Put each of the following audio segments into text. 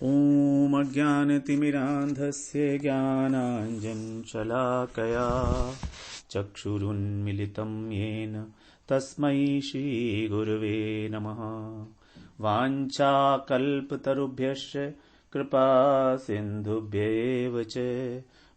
ॐ अज्ञानतिमिरान्धस्य ज्ञानाञ्जनशलाकया चक्षुरुन्मिलितं येन तस्मै श्रीगुरवे नमः। वाञ्छाकल्पतरुभ्यश्च कृपासिन्धुभ्येव च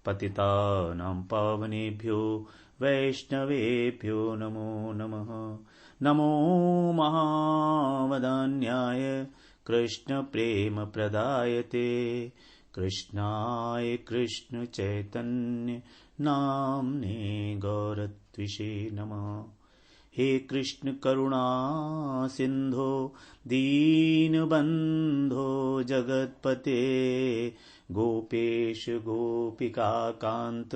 पतितानां पावनेभ्यो वैष्णवेभ्यो नमो नमः। नमो महावदान्याय कृष्ण प्रेम प्रदायते कृष्णाय कृष्ण चैतन्य नाम्ने गौरत्विषे नमः। हे कृष्ण करुणा सिंधो दीनबंधो जगत्पते गोपेश गोपिका कांत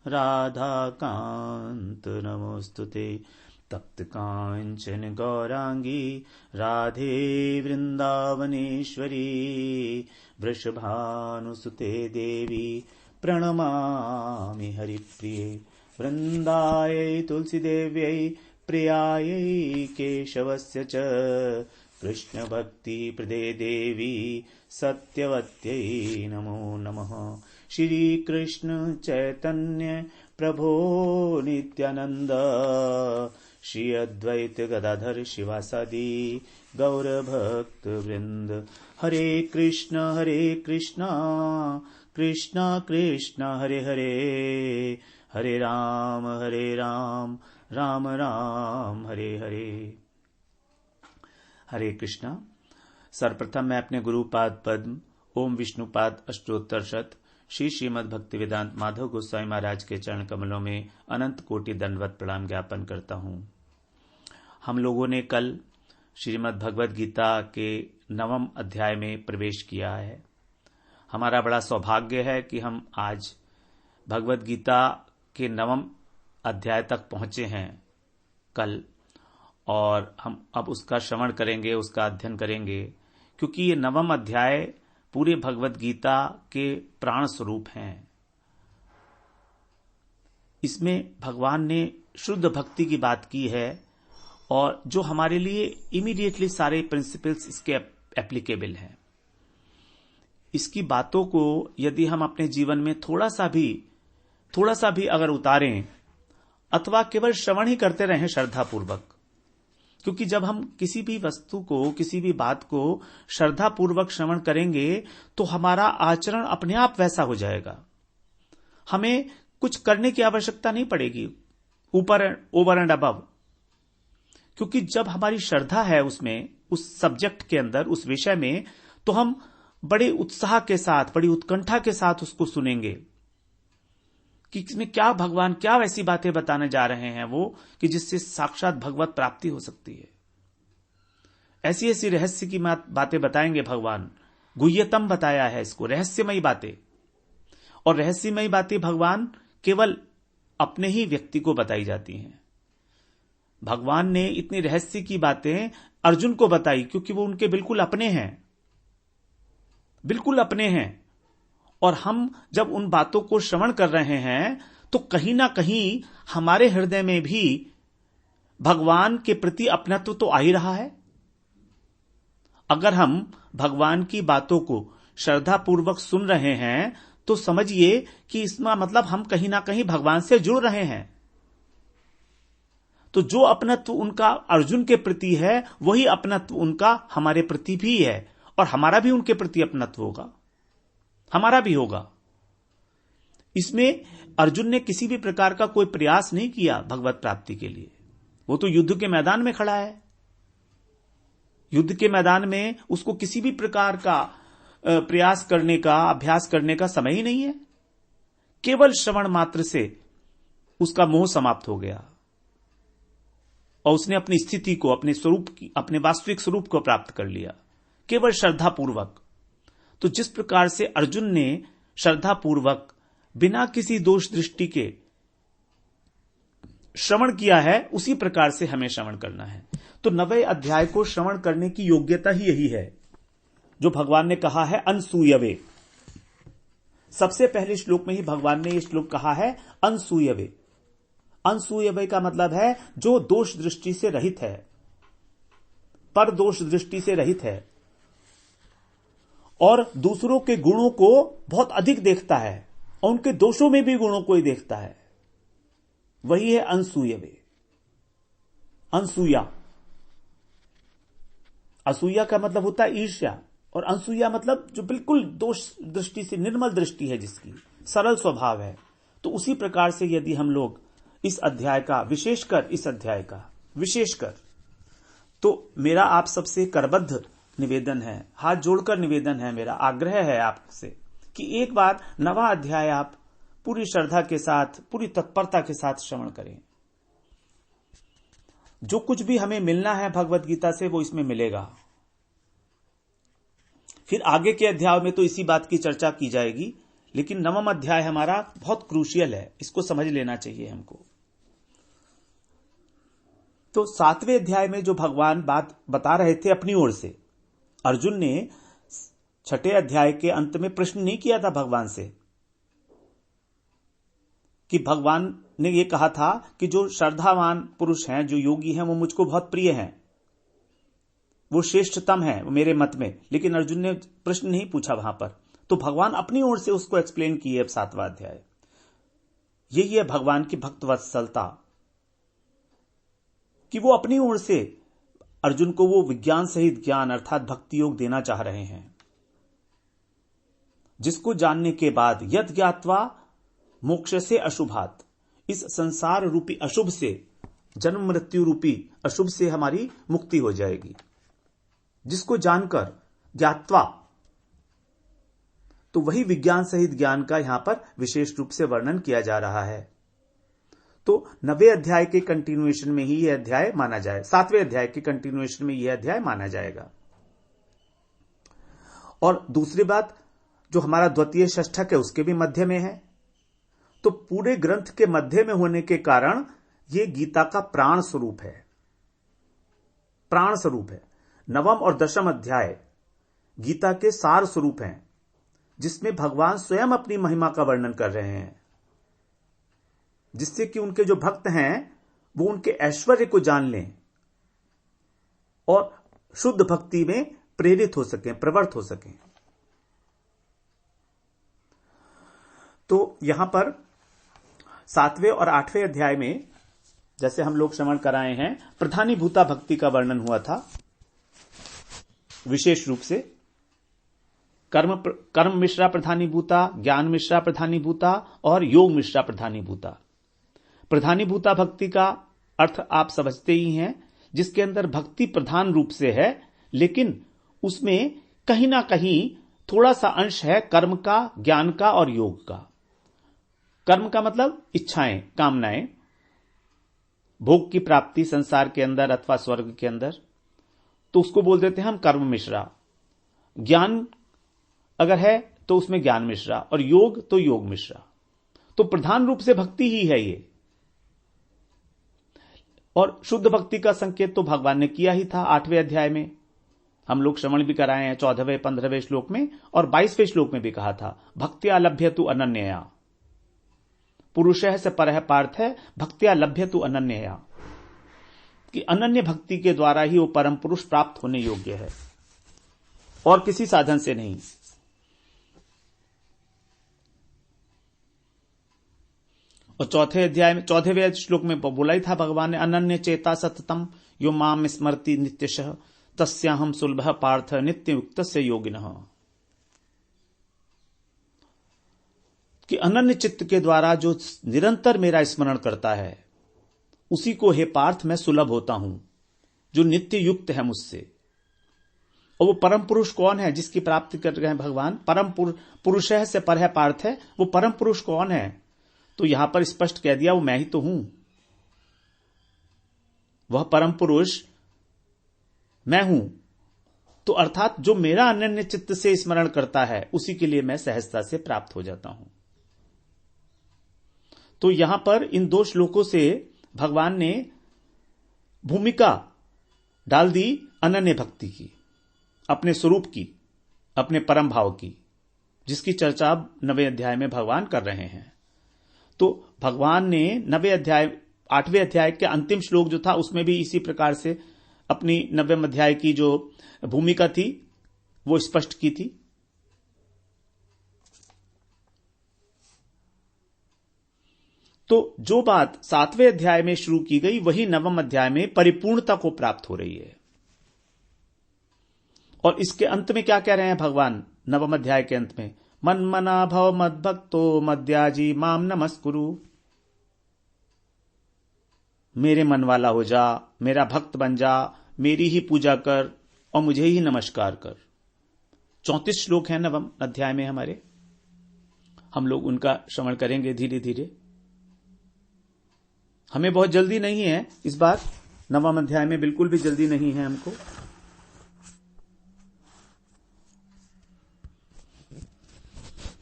राधा कांत नमोस्तुते। तप्त कांचन गौरांगी राधे वृंदावनेश्वरी वृषभानुसुते देवी प्रणमामि हरिप्रिये। वृंदायै तुलसीदेव्यै प्रियायै केशवस्य च कृष्णभक्तिप्रदे देवी सत्यवत्यै नमो नमः। श्री कृष्ण चैतन्य प्रभो नित्यानंद श्री अद्वैत गदाधर शिवासादि गौर भक्त वृंद। हरे कृष्ण कृष्ण कृष्ण हरे हरे, हरे राम राम राम हरे हरे। हरे कृष्णा। सर्वप्रथम मैं अपने गुरुपाद पद्म ओम विष्णुपाद अष्टोत्तर शत श्री श्रीमद् भक्तिवेदांत माधव गोस्वामी महाराज के चरण कमलों में अनंत कोटि दंडवत प्रणाम ज्ञापन करता हूं। हम लोगों ने कल श्रीमद् भगवद गीता के 9वें अध्याय में प्रवेश किया है। हमारा बड़ा सौभाग्य है कि हम आज भगवद गीता के 9वें अध्याय तक पहुंचे हैं कल, और हम अब उसका श्रवण करेंगे, उसका अध्ययन करेंगे, क्योंकि ये 9वां अध्याय पूरे भगवद गीता के प्राण स्वरूप हैं। इसमें भगवान ने शुद्ध भक्ति की बात की है और जो हमारे लिए इमीडिएटली सारे प्रिंसिपल्स इसके एप्लीकेबल हैं। इसकी बातों को यदि हम अपने जीवन में थोड़ा सा भी अगर उतारें अथवा केवल श्रवण ही करते रहें श्रद्धापूर्वक, क्योंकि जब हम किसी भी वस्तु को, किसी भी बात को श्रद्धापूर्वक श्रवण करेंगे तो हमारा आचरण अपने आप वैसा हो जाएगा। हमें कुछ करने की आवश्यकता नहीं पड़ेगी ओवर एंड अबव, क्योंकि जब हमारी श्रद्धा है उसमें, उस सब्जेक्ट के अंदर, उस विषय में, तो हम बड़े उत्साह के साथ, बड़ी उत्कंठा के साथ उसको सुनेंगे कि इसमें क्या भगवान क्या वैसी बातें बताने जा रहे हैं वो कि जिससे साक्षात भगवत प्राप्ति हो सकती है। ऐसी ऐसी रहस्य की बातें बताएंगे भगवान। गुह्यतम बताया है इसको, रहस्यमयी बातें। और रहस्यमयी बातें भगवान केवल अपने ही व्यक्ति को बताई जाती हैं। भगवान ने इतनी रहस्य की बातें अर्जुन को बताई क्योंकि वो उनके बिल्कुल अपने हैं, बिल्कुल अपने हैं। और हम जब उन बातों को श्रवण कर रहे हैं तो कहीं ना कहीं हमारे हृदय में भी भगवान के प्रति अपनत्व तो आ ही रहा है। अगर हम भगवान की बातों को श्रद्धापूर्वक सुन रहे हैं तो समझिए कि इसका मतलब हम कहीं ना कहीं भगवान से जुड़ रहे हैं। तो जो अपनत्व उनका अर्जुन के प्रति है वही अपनत्व उनका हमारे प्रति भी है, और हमारा भी उनके प्रति अपनत्व होगा, हमारा भी होगा। इसमें अर्जुन ने किसी भी प्रकार का कोई प्रयास नहीं किया भगवत प्राप्ति के लिए। वो तो युद्ध के मैदान में खड़ा है। युद्ध के मैदान में उसको किसी भी प्रकार का प्रयास करने का, अभ्यास करने का समय ही नहीं है। केवल श्रवण मात्र से उसका मोह समाप्त हो गया और उसने अपनी स्थिति को, अपने स्वरूप की, अपने वास्तविक स्वरूप को प्राप्त कर लिया केवल श्रद्धापूर्वक। तो जिस प्रकार से अर्जुन ने श्रद्धापूर्वक बिना किसी दोष दृष्टि के श्रवण किया है, उसी प्रकार से हमें श्रवण करना है। तो 9वें अध्याय को श्रवण करने की योग्यता ही यही है जो भगवान ने कहा है अनसूयवे। सबसे पहले श्लोक में ही भगवान ने यह श्लोक कहा है अनसूयवे। अनसूयवे का मतलब है जो दोष दृष्टि से रहित है, पर दोष दृष्टि से रहित है। और दूसरों के गुणों को बहुत अधिक देखता है और उनके दोषों में भी गुणों को ही देखता है। वही है अनसूयवे, अनसूया। असूया का मतलब होता है ईर्ष्या, और अनसूया मतलब जो बिल्कुल दोष दृष्टि से निर्मल दृष्टि है, जिसकी सरल स्वभाव है। तो उसी प्रकार से यदि हम लोग इस अध्याय का, विशेषकर तो मेरा आप सबसे करबद्ध निवेदन है, हाथ जोड़कर निवेदन है, मेरा आग्रह है आपसे कि एक बार नवा अध्याय आप पूरी श्रद्धा के साथ, पूरी तत्परता के साथ श्रवण करें। जो कुछ भी हमें मिलना है भगवत गीता से वो इसमें मिलेगा। फिर आगे के अध्याय में तो इसी बात की चर्चा की जाएगी, लेकिन नवम अध्याय हमारा बहुत क्रूशियल है, इसको समझ लेना चाहिए हमको। तो 7वें अध्याय में जो भगवान बात बता रहे थे अपनी ओर से, अर्जुन ने 6ठे अध्याय के अंत में प्रश्न नहीं किया था भगवान से कि भगवान ने यह कहा था कि जो श्रद्धावान पुरुष हैं, जो योगी हैं, वो मुझको बहुत प्रिय हैं, वो श्रेष्ठतम है मेरे मत में। लेकिन अर्जुन ने प्रश्न नहीं पूछा वहां पर, तो भगवान अपनी ओर से उसको एक्सप्लेन किए। अब 7वां अध्याय यही है भगवान की भक्त वत्सलता, कि वो अपनी ओर से अर्जुन को वो विज्ञान सहित ज्ञान अर्थात भक्ति योग देना चाह रहे हैं, जिसको जानने के बाद यद ज्ञात्वा मोक्ष से अशुभात, इस संसार रूपी अशुभ से, जन्म मृत्यु रूपी अशुभ से हमारी मुक्ति हो जाएगी। जिसको जानकर, ज्ञात्वा, तो वही विज्ञान सहित ज्ञान का यहां पर विशेष रूप से वर्णन किया जा रहा है। तो 9वें अध्याय के कंटिन्यूएशन में ही यह अध्याय माना जाए, 7वें अध्याय के कंटिन्यूएशन में यह अध्याय माना जाएगा। और दूसरी बात, जो हमारा द्वितीय षष्ठक है उसके भी मध्य में है, तो पूरे ग्रंथ के मध्य में होने के कारण यह गीता का प्राण स्वरूप है, प्राण स्वरूप है। 9वां और 10वां अध्याय गीता के सार स्वरूप हैं, जिसमें भगवान स्वयं अपनी महिमा का वर्णन कर रहे हैं, जिससे कि उनके जो भक्त हैं वो उनके ऐश्वर्य को जान लें और शुद्ध भक्ति में प्रेरित हो सकें, प्रवृत्त हो सकें। तो यहां पर 7वें और 8वें अध्याय में जैसे हम लोग श्रवण कराए हैं, प्रधानीभूता भक्ति का वर्णन हुआ था विशेष रूप से। कर्म मिश्रा प्रधानीभूता, ज्ञान मिश्रा प्रधानीभूता और योग मिश्रा प्रधानीभूता। प्रधानीभूता भक्ति का अर्थ आप समझते ही हैं, जिसके अंदर भक्ति प्रधान रूप से है, लेकिन उसमें कहीं ना कहीं थोड़ा सा अंश है कर्म का, ज्ञान का और योग का। कर्म का मतलब इच्छाएं, कामनाएं, भोग की प्राप्ति संसार के अंदर अथवा स्वर्ग के अंदर, तो उसको बोल देते हैं हम कर्म मिश्रा। ज्ञान अगर है तो उसमें ज्ञान मिश्रा, और योग तो योग मिश्रा। तो प्रधान रूप से भक्ति ही है ये। और शुद्ध भक्ति का संकेत तो भगवान ने किया ही था 8वें अध्याय में, हम लोग श्रवण भी कराए हैं 14वें 15वें श्लोक में, और 22वें श्लोक में भी कहा था, भक्त्या लभ्यतु अनन्यया, पुरुषः से परः पार्थ है, भक्त्या लभ्यतु अनन्यया, कि अनन्य भक्ति के द्वारा ही वो परम पुरुष प्राप्त होने योग्य है और किसी साधन से नहीं। और 14वें श्लोक में बोला ही था भगवान ने, अनन्य चेता सततम यो माम स्मरति नित्यशः तस्याहम सुलभः पार्थ नित्य युक्तस्य योगिनः, कि अनन्य चित्त के द्वारा जो निरंतर मेरा स्मरण करता है उसी को हे पार्थ मैं सुलभ होता हूं, जो नित्य युक्त है मुझसे। और वो परम पुरुष कौन है जिसकी प्राप्ति कर रहे हैं भगवान? परम पुरुष है से पर है पार्थ है, वो परम पुरुष कौन है? तो यहां पर स्पष्ट कह दिया, वो मैं ही तो हूं, वह परम पुरुष मैं हूं। तो अर्थात जो मेरा अनन्य चित्त से स्मरण करता है उसी के लिए मैं सहजता से प्राप्त हो जाता हूं। तो यहां पर इन 2 श्लोकों से भगवान ने भूमिका डाल दी अनन्य भक्ति की, अपने स्वरूप की, अपने परम भाव की, जिसकी चर्चा 9वें अध्याय में भगवान कर रहे हैं। तो भगवान ने 9वें अध्याय 8वें अध्याय के अंतिम श्लोक जो था उसमें भी इसी प्रकार से अपनी 9वें अध्याय की जो भूमिका थी वो स्पष्ट की थी, तो जो बात 7वें अध्याय में शुरू की गई वही 9वें अध्याय में परिपूर्णता को प्राप्त हो रही है। और इसके अंत में क्या कह रहे हैं भगवान 9वें अध्याय के अंत में? मन मना भव मद भक्तो मद्याजी माम नमस्कुरु। मेरे मन वाला हो जा, मेरा भक्त बन जा, मेरी ही पूजा कर और मुझे ही नमस्कार कर। 34 श्लोक हैं 9वें अध्याय में हमारे, हम लोग उनका श्रवण करेंगे धीरे धीरे। हमें बहुत जल्दी नहीं है इस बार, 9वें अध्याय में बिल्कुल भी जल्दी नहीं है हमको।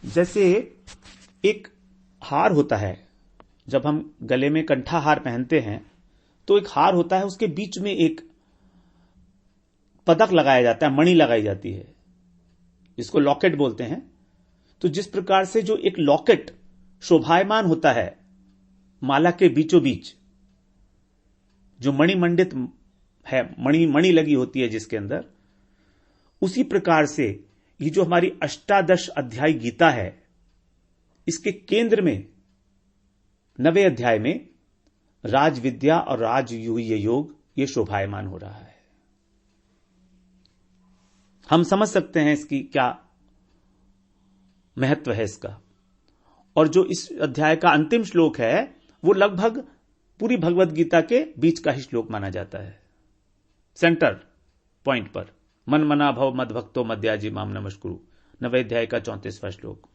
जैसे एक हार होता है, जब हम गले में कंठा हार पहनते हैं तो एक हार होता है, उसके बीच में एक पदक लगाया जाता है, मणि लगाई जाती है, इसको लॉकेट बोलते हैं। तो जिस प्रकार से जो एक लॉकेट शोभायमान होता है माला के बीचों बीच, जो मणिमंडित है, मणि लगी होती है जिसके अंदर, उसी प्रकार से ये जो हमारी अष्टादश अध्याय गीता है, इसके केंद्र में 9वें अध्याय में राज विद्या और राजयूह योग ये शोभायमान हो रहा है। हम समझ सकते हैं इसकी क्या महत्व है इसका। और जो इस अध्याय का अंतिम श्लोक है वो लगभग पूरी भगवत गीता के बीच का ही श्लोक माना जाता है, सेंटर पॉइंट पर। मन मना भव मद भक्तो मद्याजी माम नमस्कुरु, 9वें अध्याय का 34वां श्लोक।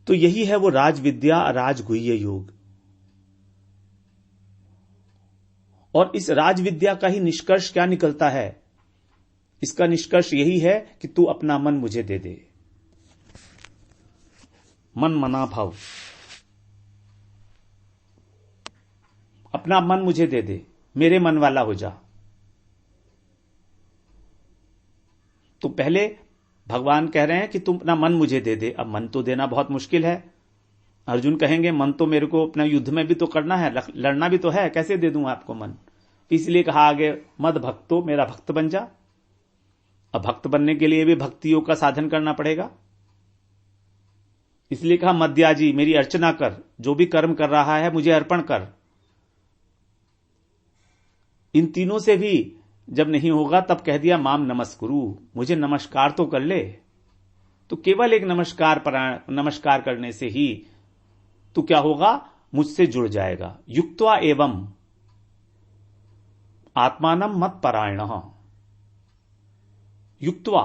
तो यही है वो राज विद्या राजगुह्य योग। और इस राज विद्या का ही निष्कर्ष क्या निकलता है? इसका निष्कर्ष यही है कि तू अपना मन मुझे दे दे। मन मना भाव, अपना मन मुझे दे दे, मेरे मन वाला हो जा। तो पहले भगवान कह रहे हैं कि तुम अपना मन मुझे दे दे। अब मन तो देना बहुत मुश्किल है। अर्जुन कहेंगे मन तो मेरे को अपना युद्ध में भी तो करना है, लड़ना भी तो है, कैसे दे दूं आपको मन? इसलिए कहा आगे मद भक्तो, मेरा भक्त बन जा। अब भक्त बनने के लिए भी भक्तियों का साधन करना पड़ेगा, इसलिए कहा मद्याजी, मेरी अर्चना कर, जो भी कर्म कर रहा है मुझे अर्पण कर। इन तीनों से भी जब नहीं होगा तब कह दिया माम नमस्कुरु, मुझे नमस्कार तो कर ले। तो केवल एक नमस्कार करने से ही तो क्या होगा, मुझसे जुड़ जाएगा। युक्त्वा एवं आत्मानम मत परायणः, युक्त्वा,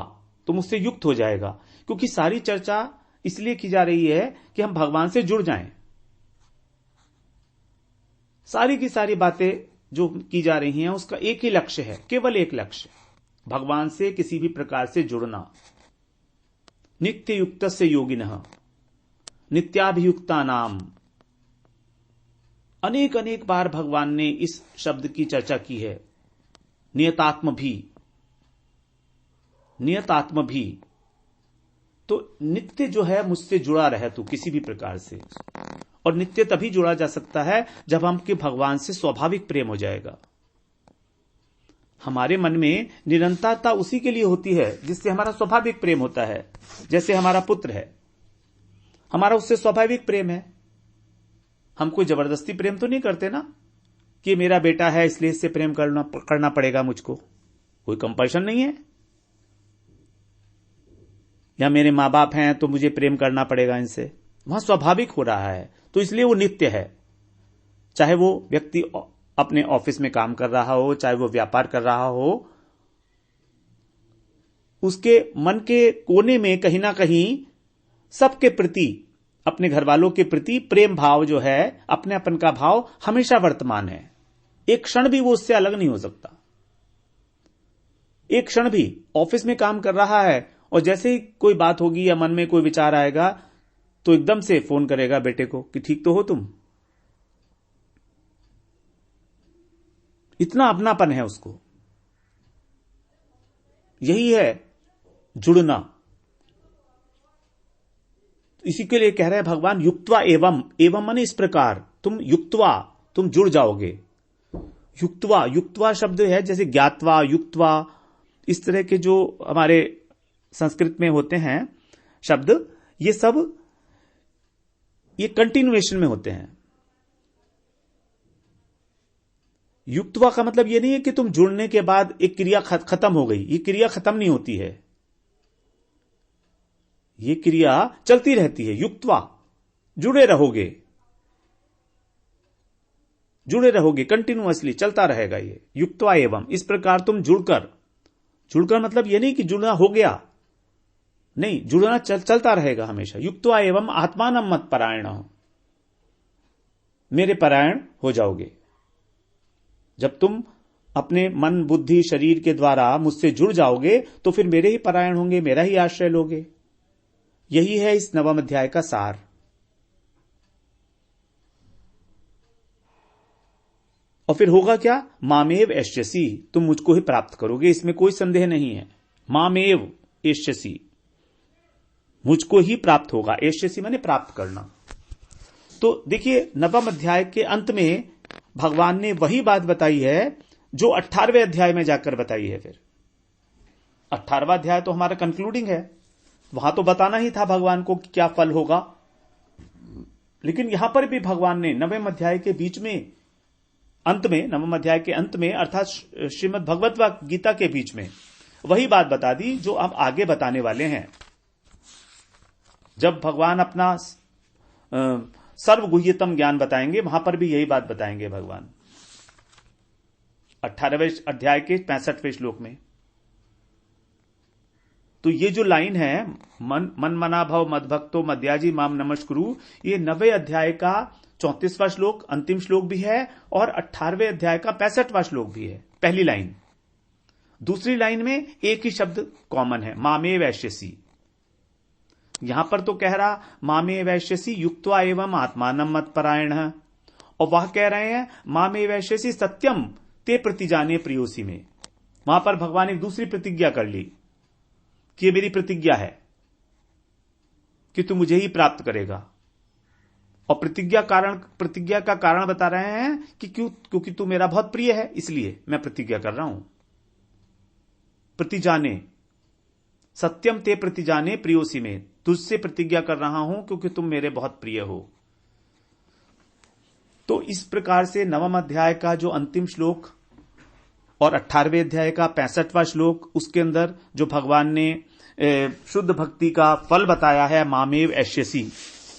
तो मुझसे युक्त हो जाएगा। क्योंकि सारी चर्चा इसलिए की जा रही है कि हम भगवान से जुड़ जाएं। सारी की सारी बातें जो की जा रही हैं उसका एक ही लक्ष्य है, केवल एक लक्ष्य, भगवान से किसी भी प्रकार से जुड़ना। नित्य युक्त से योगिनः नित्याभियुक्ता नाम। अनेक अनेक बार भगवान ने इस शब्द की चर्चा की है। नियतात्म भी, तो नित्य जो है मुझसे जुड़ा रहे तू किसी भी प्रकार से। और नित्य तभी जुड़ा जा सकता है जब हमके भगवान से स्वाभाविक प्रेम हो जाएगा। हमारे मन में निरंतरता उसी के लिए होती है जिससे हमारा स्वाभाविक प्रेम होता है। जैसे हमारा पुत्र है, हमारा उससे स्वाभाविक प्रेम है। हम कोई जबरदस्ती प्रेम तो नहीं करते ना कि मेरा बेटा है इसलिए इससे प्रेम करना पड़ेगा मुझको, कोई कंपल्शन नहीं है। या मेरे मां बाप हैं तो मुझे प्रेम करना पड़ेगा इनसे, वहां स्वाभाविक हो रहा है, तो इसलिए वो नित्य है। चाहे वो व्यक्ति अपने ऑफिस में काम कर रहा हो, चाहे वो व्यापार कर रहा हो, उसके मन के कोने में कहीं ना कहीं सबके प्रति, अपने घर वालों के प्रति प्रेम भाव जो है, अपनेपन का भाव हमेशा वर्तमान है। एक क्षण भी वो उससे अलग नहीं हो सकता। एक क्षण भी ऑफिस में काम कर रहा है और जैसे ही कोई बात होगी या मन में कोई विचार आएगा तो एकदम से फोन करेगा बेटे को कि ठीक तो हो तुम। इतना अपनापन है उसको। यही है जुड़ना। इसी के लिए कह रहे हैं भगवान युक्त्वा एवं माने इस प्रकार, तुम युक्त्वा, तुम जुड़ जाओगे। युक्त्वा शब्द है जैसे ज्ञात्वा, युक्त्वा, इस तरह के जो हमारे संस्कृत में होते हैं शब्द, ये सब ये कंटिन्यूएशन में होते हैं। युक्त्वा का मतलब यह नहीं है कि तुम जुड़ने के बाद एक क्रिया खत्म हो गई। ये क्रिया खत्म नहीं होती है, ये क्रिया चलती रहती है। युक्त्वा, जुड़े रहोगे, कंटिन्यूअसली चलता रहेगा ये। युक्त्वा एवं, इस प्रकार तुम जुड़कर मतलब यह नहीं कि जुड़ना हो गया, नहीं, जुड़ना चलता रहेगा हमेशा। युक्त्वा एवं आत्मानं मत परायण, मेरे परायण हो जाओगे। जब तुम अपने मन बुद्धि शरीर के द्वारा मुझसे जुड़ जाओगे तो फिर मेरे ही परायण होंगे, मेरा ही आश्रय लोगे। यही है इस नवम अध्याय का सार। और फिर होगा क्या? मामेव एष्यसि, तुम मुझको ही प्राप्त करोगे, इसमें कोई संदेह नहीं है। मामेव एष्यसि, मुझको ही प्राप्त होगा। एष्यसि माने प्राप्त करना। तो देखिए, नवम अध्याय के अंत में भगवान ने वही बात बताई है जो 18वें अध्याय में जाकर बताई है। फिर 18वां अध्याय तो हमारा कंक्लूडिंग है, वहां तो बताना ही था भगवान को कि क्या फल होगा। लेकिन यहां पर भी भगवान ने नवम अध्याय के बीच में, अंत में, नवम अध्याय के अंत में, अर्थात श्रीमद् भगवत गीता के बीच में वही बात बता दी जो अब आगे बताने वाले हैं। जब भगवान अपना सर्वगुह्यतम ज्ञान बताएंगे, वहां पर भी यही बात बताएंगे भगवान 18वें अध्याय के 65वें श्लोक में। तो ये जो लाइन है, मन मना भव मद्भक्तो मद्याजी माम नमस्कुरु, ये 90वें अध्याय का 34वां श्लोक अंतिम श्लोक भी है और 18वें अध्याय का 65वां श्लोक भी है। पहली लाइन। दूसरी लाइन में एक ही शब्द कॉमन है, मामे वैश्यसी। यहां पर तो कह रहा मामे वैश्यसी युक्त्वा एवं आत्मानं मत्परायण, और वह कह रहे हैं मामे वैश्यसी सत्यम ते प्रतिजाने प्रियोसी में। वहां पर भगवान एक दूसरी प्रतिज्ञा कर ली कि ये मेरी प्रतिज्ञा है कि तू मुझे ही प्राप्त करेगा। और प्रतिज्ञा का कारण बता रहे हैं कि क्योंकि तू मेरा बहुत प्रिय है, इसलिए मैं प्रतिज्ञा कर रहा हूं। प्रतिजाने, सत्यम ते प्रतिजाने प्रियोसी में, तुझसे प्रतिज्ञा कर रहा हूं क्योंकि तुम मेरे बहुत प्रिय हो। तो इस प्रकार से नवम अध्याय का जो अंतिम श्लोक और 18वें अध्याय का 65वां श्लोक, उसके अंदर जो भगवान ने शुद्ध भक्ति का फल बताया है, मामेव एष्यसि,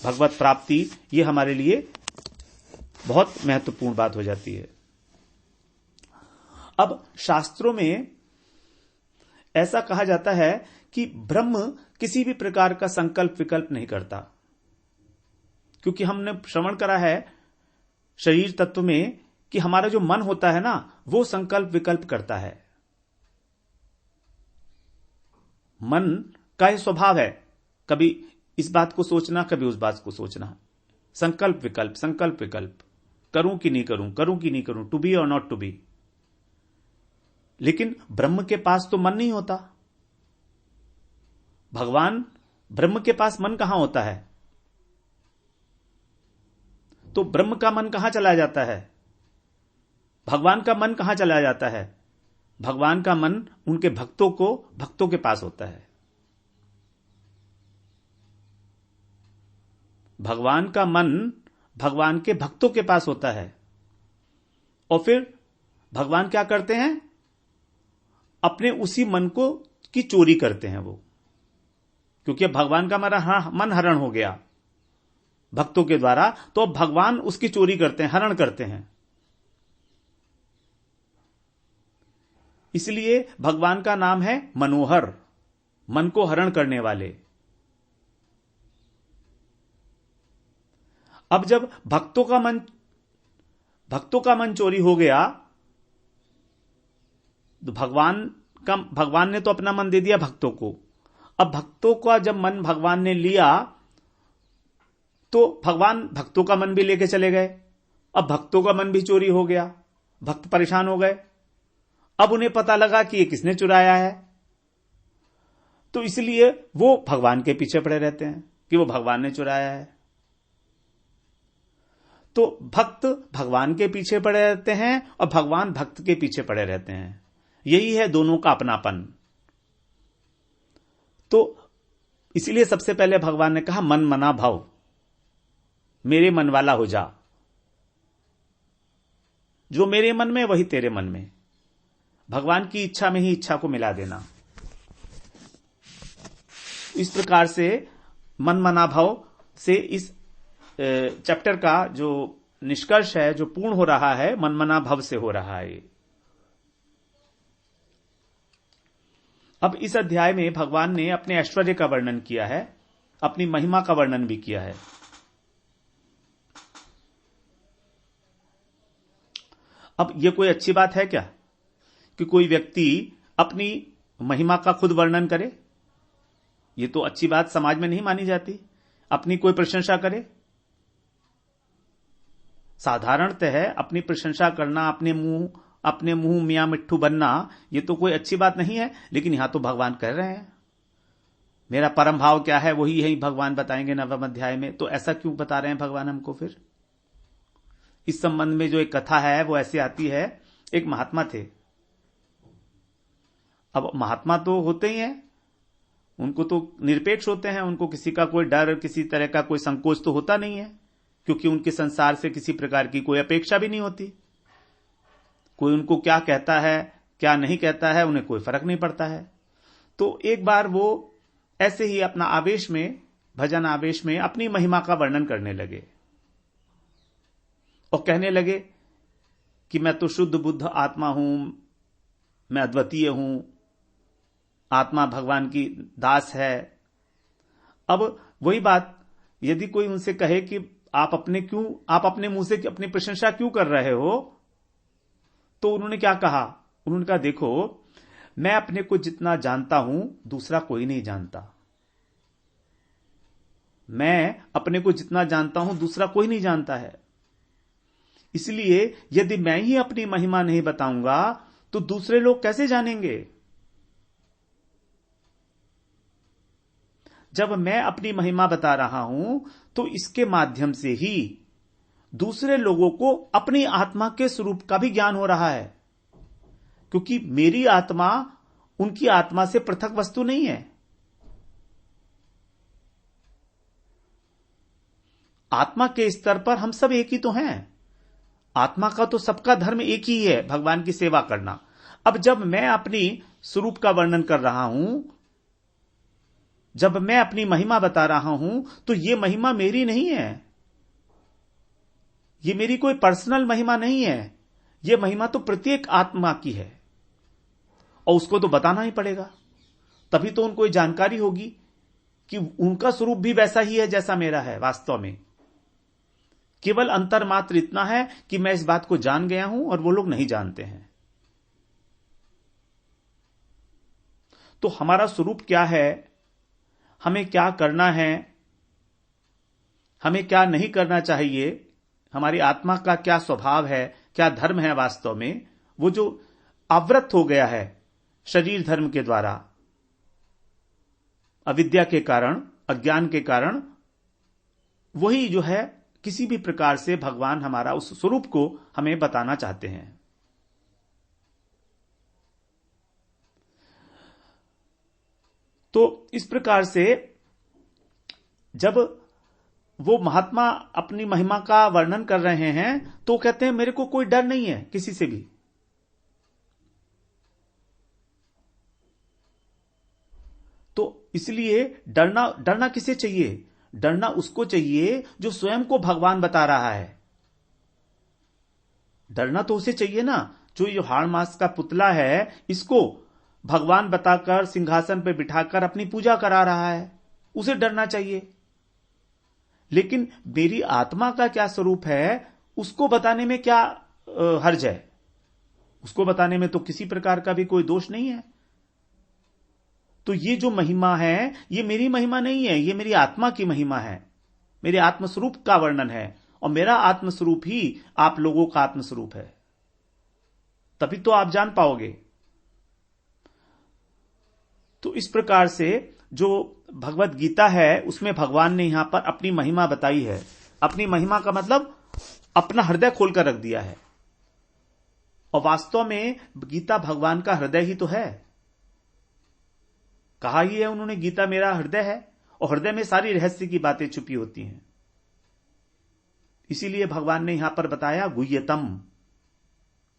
भगवत प्राप्ति, ये हमारे लिए बहुत महत्वपूर्ण बात हो जाती है। अब शास्त्रों में ऐसा कहा जाता है कि ब्रह्म किसी भी प्रकार का संकल्प विकल्प नहीं करता, क्योंकि हमने श्रवण करा है शरीर तत्व में कि हमारा जो मन होता है ना, वो संकल्प विकल्प करता है। मन का यह स्वभाव है, कभी इस बात को सोचना, कभी उस बात को सोचना, संकल्प विकल्प, करूं कि नहीं करूं, टू बी और नॉट टू बी। लेकिन ब्रह्म के पास तो मन नहीं होता। भगवान ब्रह्म के पास मन कहां होता है? तो ब्रह्म का मन कहां चला जाता है? भगवान का मन कहां चला जाता है? भगवान का मन उनके भक्तों के पास होता है। भगवान का मन भगवान के भक्तों के पास होता है। और फिर भगवान क्या करते हैं? अपने उसी मन की चोरी करते हैं वो, क्योंकि अब भगवान का मन हरण हो गया भक्तों के द्वारा, तो अब भगवान उसकी चोरी करते हैं, हरण करते हैं। इसलिए भगवान का नाम है मनोहर, मन को हरण करने वाले। अब जब भक्तों का मन चोरी हो गया, तो भगवान ने तो अपना मन दे दिया भक्तों को। अब भक्तों का जब मन भगवान ने लिया, तो भगवान भक्तों का मन भी लेके चले गए। अब भक्तों का मन भी चोरी हो गया, भक्त परेशान हो गए। अब उन्हें पता लगा कि ये किसने चुराया है, तो इसलिए वो भगवान के पीछे पड़े रहते हैं कि वो भगवान ने चुराया है। तो भक्त भगवान के पीछे पड़े रहते हैं और भगवान भक्त के पीछे पड़े रहते हैं। यही है दोनों का अपनापन। तो इसलिए सबसे पहले भगवान ने कहा मन मना भव, मेरे मन वाला हो जा, जो मेरे मन में वही तेरे मन में, भगवान की इच्छा में ही इच्छा को मिला देना। इस प्रकार से मन मना भाव से इस चैप्टर का जो निष्कर्ष है, जो पूर्ण हो रहा है, मन मना भाव से हो रहा है। अब इस अध्याय में भगवान ने अपने ऐश्वर्य का वर्णन किया है, अपनी महिमा का वर्णन भी किया है। अब यह कोई अच्छी बात है क्या कि कोई व्यक्ति अपनी महिमा का खुद वर्णन करे? यह तो अच्छी बात समाज में नहीं मानी जाती, अपनी कोई प्रशंसा करे। साधारणतः है अपनी प्रशंसा करना, अपने मुंह मियां मिट्ठू बनना, यह तो कोई अच्छी बात नहीं है। लेकिन यहां तो भगवान कह रहे हैं मेरा परम भाव क्या है, वही यही भगवान बताएंगे 9वें अध्याय में। तो ऐसा क्यों बता रहे हैं भगवान हमको? फिर इस संबंध में जो एक कथा है वो ऐसी आती है। एक महात्मा थे। अब महात्मा तो होते ही हैं, उनको तो निरपेक्ष होते हैं, उनको किसी का कोई डर, किसी तरह का कोई संकोच तो होता नहीं है, क्योंकि उनके संसार से किसी प्रकार की कोई अपेक्षा भी नहीं होती। कोई उनको क्या कहता है क्या नहीं कहता है उन्हें कोई फर्क नहीं पड़ता है। तो एक बार वो ऐसे ही अपना आवेश में, भजन आवेश में अपनी महिमा का वर्णन करने लगे और कहने लगे कि मैं तो शुद्ध बुद्ध आत्मा हूं, मैं अद्वितीय हूं, आत्मा भगवान की दास है। अब वही बात यदि कोई उनसे कहे कि आप अपने मुंह से अपनी प्रशंसा क्यों कर रहे हो, तो उन्होंने क्या कहा? उन्होंने कहा देखो, मैं अपने को जितना जानता हूं दूसरा कोई नहीं जानता। मैं अपने को जितना जानता हूं दूसरा कोई नहीं जानता है। इसलिए यदि मैं ही अपनी महिमा नहीं बताऊंगा तो दूसरे लोग कैसे जानेंगे? जब मैं अपनी महिमा बता रहा हूं तो इसके माध्यम से ही दूसरे लोगों को अपनी आत्मा के स्वरूप का भी ज्ञान हो रहा है, क्योंकि मेरी आत्मा उनकी आत्मा से पृथक वस्तु नहीं है। आत्मा के स्तर पर हम सब एक ही तो हैं। आत्मा का तो सबका धर्म एक ही है, भगवान की सेवा करना। अब जब मैं अपनी स्वरूप का वर्णन कर रहा हूं, जब मैं अपनी महिमा बता रहा हूं, तो यह महिमा मेरी नहीं है, यह मेरी कोई पर्सनल महिमा नहीं है। यह महिमा तो प्रत्येक आत्मा की है और उसको तो बताना ही पड़ेगा, तभी तो उनको जानकारी होगी कि उनका स्वरूप भी वैसा ही है जैसा मेरा है। वास्तव में केवल अंतर मात्र इतना है कि मैं इस बात को जान गया हूं और वो लोग नहीं जानते हैं। तो हमारा स्वरूप क्या है, हमें क्या करना है, हमें क्या नहीं करना चाहिए, हमारी आत्मा का क्या स्वभाव है, क्या धर्म है, वास्तव में वो जो आवृत हो गया है शरीर धर्म के द्वारा, अविद्या के कारण, अज्ञान के कारण, वही जो है किसी भी प्रकार से भगवान हमारा उस स्वरूप को हमें बताना चाहते हैं। तो इस प्रकार से जब वो महात्मा अपनी महिमा का वर्णन कर रहे हैं तो कहते हैं मेरे को कोई डर नहीं है किसी से भी। तो इसलिए डरना किसे चाहिए? डरना उसको चाहिए जो स्वयं को भगवान बता रहा है। डरना तो उसे चाहिए ना, जो ये हाड़ मांस का पुतला है, इसको भगवान बताकर सिंहासन पर बिठाकर अपनी पूजा करा रहा है, उसे डरना चाहिए। लेकिन मेरी आत्मा का क्या स्वरूप है उसको बताने में क्या हर्ज है? उसको बताने में तो किसी प्रकार का भी कोई दोष नहीं है। तो ये जो महिमा है ये मेरी महिमा नहीं है, ये मेरी आत्मा की महिमा है, मेरे आत्मस्वरूप का वर्णन है, और मेरा आत्मस्वरूप ही आप लोगों का आत्मस्वरूप है। तभी तो आप जान पाओगे। तो इस प्रकार से जो भगवत गीता है उसमें भगवान ने यहां पर अपनी महिमा बताई है। अपनी महिमा का मतलब अपना हृदय खोलकर रख दिया है, और वास्तव में गीता भगवान का हृदय ही तो है। कहा ही है उन्होंने, गीता मेरा हृदय है, और हृदय में सारी रहस्य की बातें छुपी होती हैं। इसीलिए भगवान ने यहां पर बताया गुह्यतम,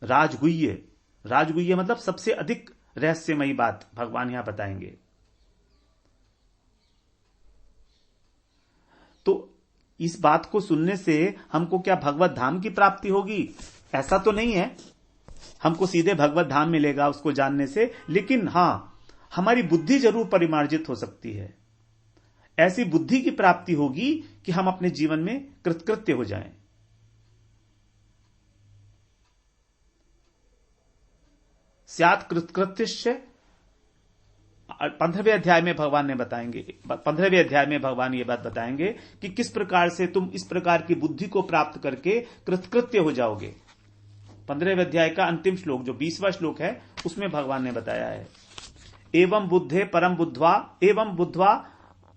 राजगुह्य। राजगुह्य मतलब सबसे अधिक रहस्यमयी बात भगवान यहां बताएंगे। तो इस बात को सुनने से हमको क्या भगवत धाम की प्राप्ति होगी? ऐसा तो नहीं है, हमको सीधे भगवत धाम मिलेगा उसको जानने से, लेकिन हां, हमारी बुद्धि जरूर परिमार्जित हो सकती है। ऐसी बुद्धि की प्राप्ति होगी कि हम अपने जीवन में कृतकृत्य हो जाएं। स्यात् कृतकृत्यश्च 15वें अध्याय में भगवान ने बताएंगे, 15वें अध्याय में भगवान ये बात बताएंगे कि किस प्रकार से तुम इस प्रकार की बुद्धि को प्राप्त करके कृतकृत्य हो जाओगे। 15वें अध्याय का अंतिम श्लोक जो 20वां श्लोक है उसमें भगवान ने बताया है, एवं बुद्धे परम बुद्ध्वा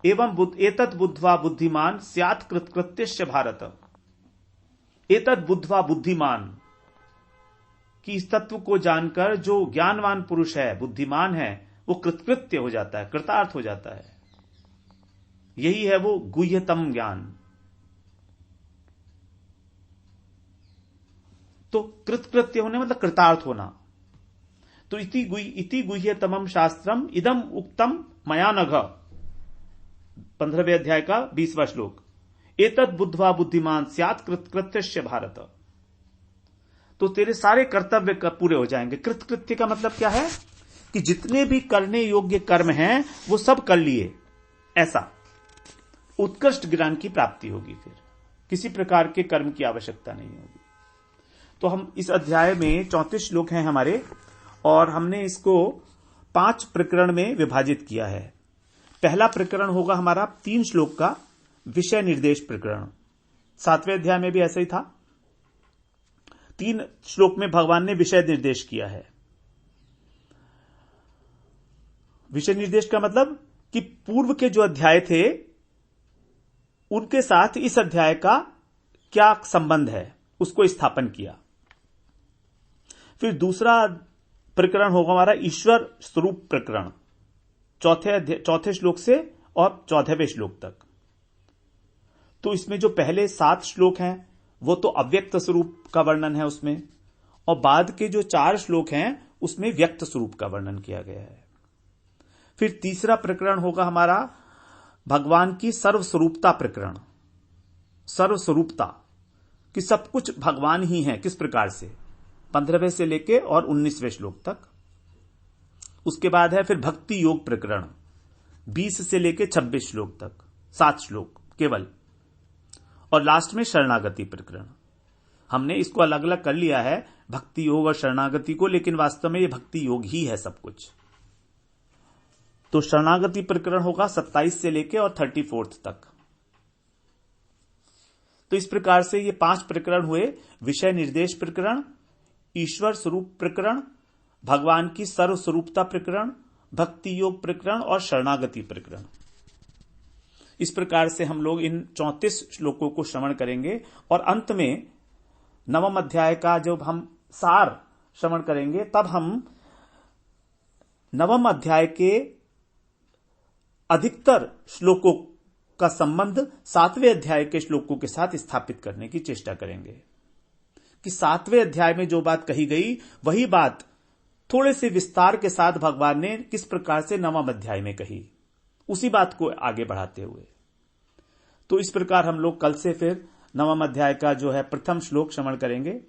एतत् बुद्ध्वा बुद्धिमान स्यात् कृतकृत्यश्च भारत। एतत् बुद्ध्वा बुद्धिमान, कि इस तत्व को जानकर जो ज्ञानवान पुरुष है, बुद्धिमान है, वो कृतकृत्य हो जाता है, कृतार्थ हो जाता है। यही है वो गुह्यतम ज्ञान। तो कृतकृत्य होने मतलब कृतार्थ होना। तो इति गुह्यतमम शास्त्रम इदम उक्तम मया नघ, 15वें अध्याय का 20वां श्लोक, एतत् बुद्ध्वा बुद्धिमान स्यात् कृतकृत्यश्च भारत। तो तेरे सारे कर्तव्य पूरे हो जाएंगे। कृतकृत्य का मतलब क्या है कि जितने भी करने योग्य कर्म हैं वो सब कर लिए, ऐसा उत्कृष्ट ज्ञान की प्राप्ति होगी। फिर किसी प्रकार के कर्म की आवश्यकता नहीं होगी। तो हम इस अध्याय में 34 श्लोक हैं हमारे, और हमने इसको 5 प्रकरण में विभाजित किया है। पहला प्रकरण होगा हमारा 3 श्लोक का विषय निर्देश प्रकरण। 7वें अध्याय में भी ऐसा ही था, 3 श्लोक में भगवान ने विषय निर्देश किया है। विषय निर्देश का मतलब कि पूर्व के जो अध्याय थे उनके साथ इस अध्याय का क्या संबंध है उसको स्थापन किया। फिर दूसरा प्रकरण होगा हमारा ईश्वर स्वरूप प्रकरण, चौथे श्लोक से और 14वें श्लोक तक। तो इसमें जो पहले 7 श्लोक हैं वो तो अव्यक्त स्वरूप का वर्णन है उसमें, और बाद के जो 4 श्लोक हैं उसमें व्यक्त स्वरूप का वर्णन किया गया है। फिर तीसरा प्रकरण होगा हमारा भगवान की सर्वस्वरूपता प्रकरण। सर्वस्वरूपता कि सब कुछ भगवान ही है, किस प्रकार से, 15वें से लेके और 19वें श्लोक तक। उसके बाद है फिर भक्ति योग प्रकरण, 20 से लेके 26 श्लोक तक, 7 श्लोक केवल। और लास्ट में शरणागति प्रकरण। हमने इसको अलग अलग कर लिया है, भक्ति योग और शरणागति को, लेकिन वास्तव में ये भक्ति योग ही है सब कुछ। तो शरणागति प्रकरण होगा 27 से लेके और 34 तक। तो इस प्रकार से ये 5 प्रकरण हुए, विषय निर्देश प्रकरण, ईश्वर स्वरूप प्रकरण, भगवान की सर्वस्वरूपता प्रकरण, भक्ति योग प्रकरण और शरणागति प्रकरण। इस प्रकार से हम लोग इन 34 श्लोकों को श्रवण करेंगे, और अंत में 9वें अध्याय का जब हम सार श्रवण करेंगे तब हम 9वें अध्याय के अधिकतर श्लोकों का संबंध 7वें अध्याय के श्लोकों के साथ स्थापित करने की चेष्टा करेंगे, कि 7वें अध्याय में जो बात कही गई वही बात थोड़े से विस्तार के साथ भगवान ने किस प्रकार से 9वें अध्याय में कही, उसी बात को आगे बढ़ाते हुए। तो इस प्रकार हम लोग कल से फिर 9वें अध्याय का जो है प्रथम श्लोक श्रवण करेंगे।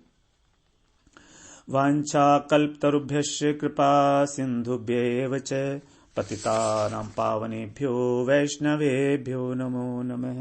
वांछा कल्पतरुभ्यश्च कृपा सिंधुभ्यैव च पतितानां पावनेभ्यो वैष्णवेभ्यो नमो नमः।